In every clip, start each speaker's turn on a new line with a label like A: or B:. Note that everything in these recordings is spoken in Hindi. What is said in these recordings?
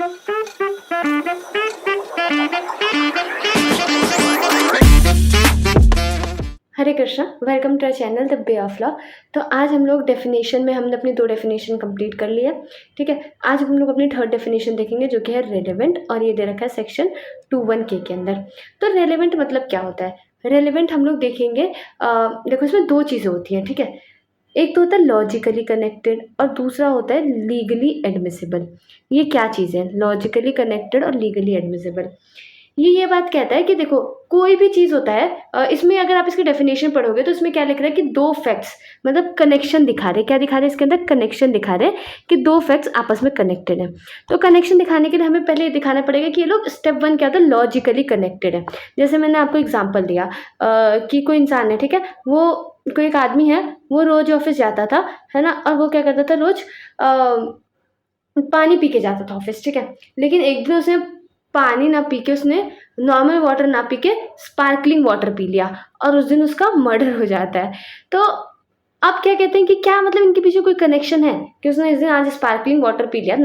A: Hare Krishna, welcome to our channel the way of law. तो आज हम लोग डेफिनेशन में हमने अपनी 2 डेफिनेशन कंप्लीट कर लिया, ठीक है। आज हम लोग अपनी थर्ड डेफिनेशन देखेंगे जो कि है रेलेवेंट, और ये दे रखा है सेक्शन 21K के अंदर। तो रेलेवेंट मतलब क्या होता है? रेलेवेंट हम लोग देखेंगे, देखो इसमें 2 चीज़ें होती हैं, ठीक है। एक तो होता है लॉजिकली कनेक्टेड और दूसरा होता है लीगली एडमिसिबल। ये क्या चीज़ है? लॉजिकली कनेक्टेड और लीगली एडमिसिबल। ये बात कहता है कि देखो कोई भी चीज़ होता है, इसमें अगर आप इसकी डेफिनेशन पढ़ोगे तो इसमें क्या लिख रहा है कि 2 फैक्ट्स मतलब कनेक्शन दिखा रहे। क्या दिखा रहे हैं इसके अंदर? कनेक्शन दिखा रहे कि 2 फैक्ट्स आपस में कनेक्टेड हैं। तो कनेक्शन दिखाने के लिए हमें पहले ये दिखाना पड़ेगा कि ये लोग स्टेप 1 क्या होता है, लॉजिकली कनेक्टेड है। जैसे मैंने आपको एग्जाम्पल दिया कि कोई इंसान है, ठीक है, वो कोई एक आदमी है, वो रोज़ ऑफिस जाता था, है ना, और वो क्या करता था, रोज़ पानी पी के जाता था ऑफिस, ठीक है। लेकिन एक दिन उसने पानी ना पी के, उसने नॉर्मल वाटर ना पी के स्पार्कलिंग वाटर पी लिया और उस दिन उसका मर्डर हो जाता है। तो आप क्या कहते हैं कि क्या मतलब इनके पीछे कोई कनेक्शन है कि उसने इस दिन आज स्पार्कलिंग वाटर पी लिया,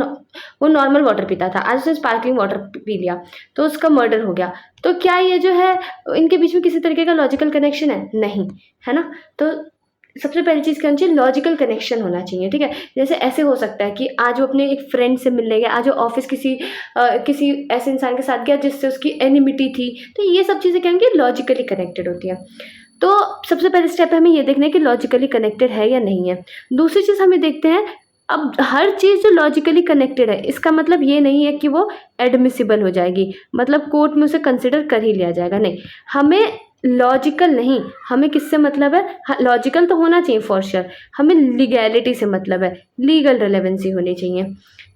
A: वो नॉर्मल वाटर पीता था, आज उसने स्पार्कलिंग वाटर पी लिया तो उसका मर्डर हो गया। तो क्या ये जो है इनके बीच में किसी तरीके का लॉजिकल कनेक्शन है? नहीं, है ना। तो सबसे पहली चीज़ क्या होनी चाहिए? लॉजिकल कनेक्शन होना चाहिए, ठीक है। जैसे ऐसे हो सकता है कि आज वो अपने एक फ्रेंड से मिलने गया, आज वो ऑफिस किसी ऐसे इंसान के साथ गया जिससे उसकी एनिमिटी थी। तो ये सब चीज़ें क्या होंगी? लॉजिकली कनेक्टेड होती हैं। तो सबसे पहले स्टेप हमें ये देखना है कि लॉजिकली कनेक्टेड है या नहीं है। दूसरी चीज़ हमें देखते हैं, अब हर चीज़ जो लॉजिकली कनेक्टेड है इसका मतलब ये नहीं है कि वो एडमिसिबल हो जाएगी, मतलब कोर्ट में उसे कंसिडर कर ही लिया जाएगा। नहीं, हमें लॉजिकल नहीं, हमें किससे मतलब है? लॉजिकल तो होना चाहिए फॉर श्योर, हमें लीगैलिटी से मतलब है, लीगल रेलेवेंसी होनी चाहिए,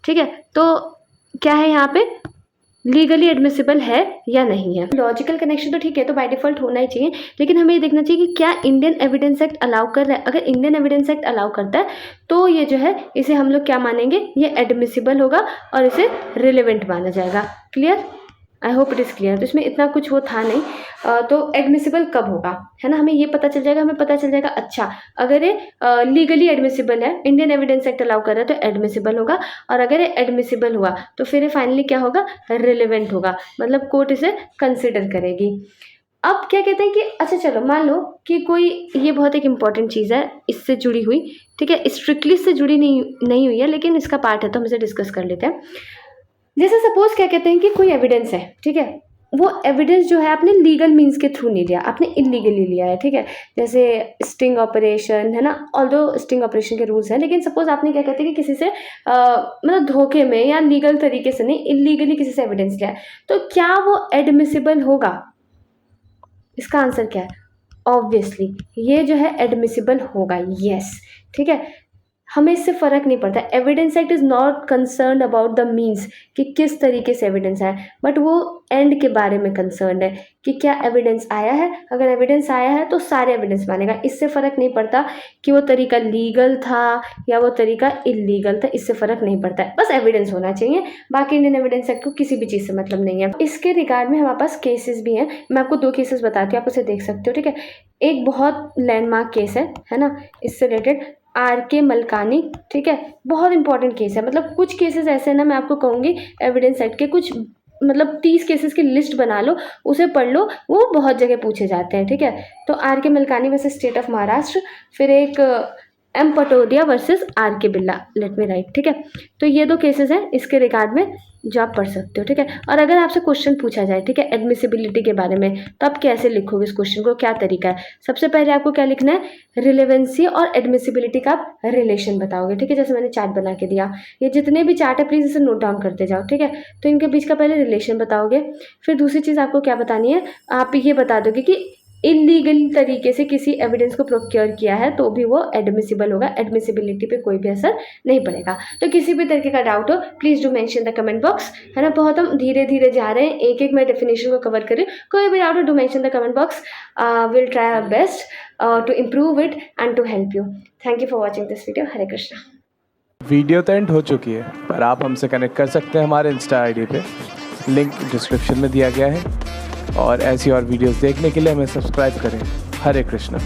A: ठीक है। तो क्या है यहाँ पे? लीगली एडमिसिबल है या नहीं है। लॉजिकल कनेक्शन तो ठीक है, तो बाय डिफॉल्ट होना ही चाहिए, लेकिन हमें ये देखना चाहिए कि क्या इंडियन एविडेंस एक्ट अलाउ कर रहा है। अगर इंडियन एविडेंस एक्ट अलाउ करता है तो ये जो है इसे हम लोग क्या मानेंगे? ये एडमिसिबल होगा और इसे रिलेवेंट माना जाएगा। Clear? I hope it is clear. तो इसमें इतना कुछ वो था नहीं। तो एडमिसिबल कब होगा, है ना, हमें ये पता चल जाएगा। हमें पता चल जाएगा अच्छा अगर ये लीगली एडमिसिबल है, इंडियन एविडेंस एक्ट अलाउ कर रहा है तो एडमिसिबल होगा, और अगर ये एडमिसिबल हुआ तो फिर ये फाइनली क्या होगा? रिलेवेंट होगा, मतलब कोर्ट इसे कंसिडर करेगी। अब क्या कहते हैं कि अच्छा चलो मान लो कि कोई, ये बहुत एक इंपॉर्टेंट चीज़ है इससे जुड़ी हुई, ठीक है, स्ट्रिक्टली इससे जुड़ी नहीं हुई है लेकिन इसका पार्ट है तो हम इसे डिस्कस कर लेते हैं। जैसे सपोज क्या कहते हैं कि कोई एविडेंस है, ठीक है, वो एविडेंस जो है आपने लीगल मीन्स के थ्रू नहीं लिया, आपने इलीगली लिया है, ठीक है। जैसे स्टिंग ऑपरेशन, है ना, ऑल्दो स्टिंग ऑपरेशन के रूल्स हैं, लेकिन सपोज आपने क्या कहते हैं कि किसी से मतलब धोखे में या लीगल तरीके से नहीं, इलीगली किसी से एविडेंस लिया है, तो क्या वो एडमिसिबल होगा? इसका आंसर क्या है? ऑब्वियसली ये जो है एडमिसिबल होगा, यस, ठीक है। हमें इससे फ़र्क नहीं पड़ता। Evidence act is not concern about the means कि किस तरीके से एविडेंस है, बट वो एंड के बारे में कंसर्न है कि क्या एविडेंस आया है। अगर एविडेंस आया है तो सारे एविडेंस मानेगा, इससे फ़र्क नहीं पड़ता कि वो तरीका लीगल था या वो तरीका इलीगल था, इससे फ़र्क नहीं पड़ता है, बस एविडेंस होना चाहिए। बाकी इंडियन एविडेंस एक्ट को किसी भी चीज़ से मतलब नहीं है। इसके रिगार्ड में हमारे पास केसेस भी हैं, मैं आपको 2 केसेस बताती हूँ, आप उसे देख सकते हो, ठीक है। एक बहुत लैंडमार्क केस है ना, इससे रिलेटेड RK मलकानी, ठीक है, बहुत इंपॉर्टेंट केस है। मतलब कुछ केसेस ऐसे हैं ना, मैं आपको कहूँगी एविडेंस एक्ट के कुछ मतलब 30 केसेस की लिस्ट बना लो, उसे पढ़ लो, वो बहुत जगह पूछे जाते हैं, ठीक है। तो RK Malkani versus state of Maharashtra, फिर एक M Patodia versus RK Birla, let me right, ठीक है। तो ये 2 केसेस हैं इसके रिगार्ड में जो आप पढ़ सकते हो, ठीक है। और अगर आपसे क्वेश्चन पूछा जाए, ठीक है, एडमिसिबिलिटी के बारे में, तो आप कैसे लिखोगे इस क्वेश्चन को, क्या तरीका है? सबसे पहले आपको क्या लिखना है? रिलेवेंसी और एडमिसिबिलिटी का आप रिलेशन बताओगे, ठीक है। जैसे मैंने चार्ट बना के दिया, ये जितने भी चार्ट है प्लीज़ इसे नोट डाउन करते जाओ, ठीक है। तो इनके बीच का पहले रिलेशन बताओगे, फिर दूसरी चीज़ आपको क्या बतानी है, आप ये बता दोगे कि इलीगल तरीके से किसी एविडेंस को प्रोक्योर किया है तो भी वो एडमिसिबल होगा, एडमिसिबिलिटी पे कोई भी असर नहीं पड़ेगा। तो किसी भी तरीके का डाउट हो please do mention the comment box, है ना। बहुत हम धीरे धीरे जा रहे हैं, एक एक मैं डेफिनेशन को कवर करें। कोई भी डाउट हो do mention the comment box, will try our best to improve it and to help you. Thank you for watching this video. Hare Krishna.
B: Video तो एंड हो चुकी है, पर आप हमसे कनेक्ट कर सकते हैं हमारे इंस्टा ID पे, लिंक डिस्क्रिप्शन में दिया गया है। और ऐसी और वीडियोस देखने के लिए हमें सब्सक्राइब करें। हरे कृष्णा।